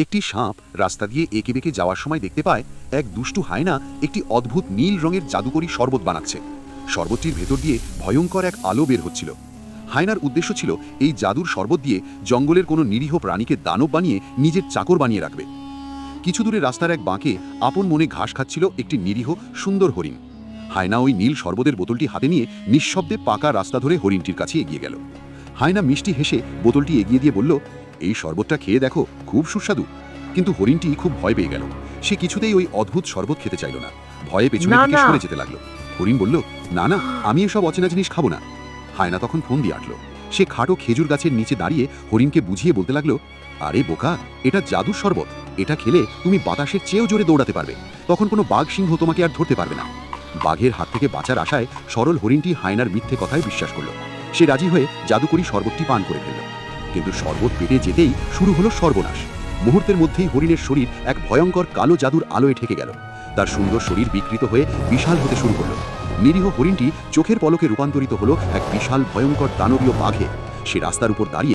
একটি সাপ রাস্তা দিয়ে এঁকে বেঁকে যাওয়ার সময় দেখতে পায় এক দুষ্টু হায়না একটি অদ্ভুত নীল রঙের জাদুকরী শরবত বানাচ্ছে। শরবতটির ভেতর দিয়ে ভয়ঙ্কর এক আলো বের হচ্ছিল। হায়নার উদ্দেশ্য ছিল এই জাদুর শরবত দিয়ে জঙ্গলের কোনো নিরীহ প্রাণীকে দানব বানিয়ে নিজের চাকর বানিয়ে রাখবে। কিছু দূরে রাস্তার এক বাঁকে আপন মনে ঘাস খাচ্ছিল একটি নিরীহ সুন্দর হরিণ। হায়না ওই নীল শরবতের বোতলটি হাতে নিয়ে নিঃশব্দে পাকা রাস্তা ধরে হরিণটির কাছে এগিয়ে গেল। হায়না মিষ্টি হেসে বোতলটি এগিয়ে দিয়ে বলল, এই শরবতটা খেয়ে দেখো, খুব সুস্বাদু। কিন্তু হরিণটি খুব ভয় পেয়ে গেল। সে কিছুতেই ওই অদ্ভুত শরবত খেতে চাইল না, ভয়ে পেছনের দিকে সরে যেতে লাগলো। হরিণ বলল, না না, আমি এসব অচেনা জিনিস খাবো না। হায়না তখন ফোন দিয়ে আটল। সে খাটো খেজুর গাছের নিচে দাঁড়িয়ে হরিণকে বুঝিয়ে বলতে লাগলো, আরে বোকা, এটা জাদুর শরবত। এটা খেলে তুমি বাতাসের চেয়েও জোরে দৌড়াতে পারবে। তখন কোনো বাঘ সিংহ তোমাকে আর ধরতে পারবে না। বাঘের হাত থেকে বাঁচার আশায় সরল হরিণটি হায়নার মিথ্যে কথায় বিশ্বাস করল। সে রাজি হয়ে জাদুকরী শরবতটি পান করে ফেলল। কিন্তু শরবত পেটে যেতেই শুরু হলো সর্বনাশ। মুহূর্তের মধ্যেই হরিণের শরীর এক ভয়ঙ্কর কালো জাদুর আলোয় ঠেকে গেল। তার সুন্দর শরীর বিকৃত হয়ে বিশাল হতে শুরু করল। নিরীহ হরিণটি চোখের পলকে রূপান্তরিত হলো এক বিশাল ভয়ঙ্কর দানবীয় বাঘে। সে রাস্তার উপর দাঁড়িয়ে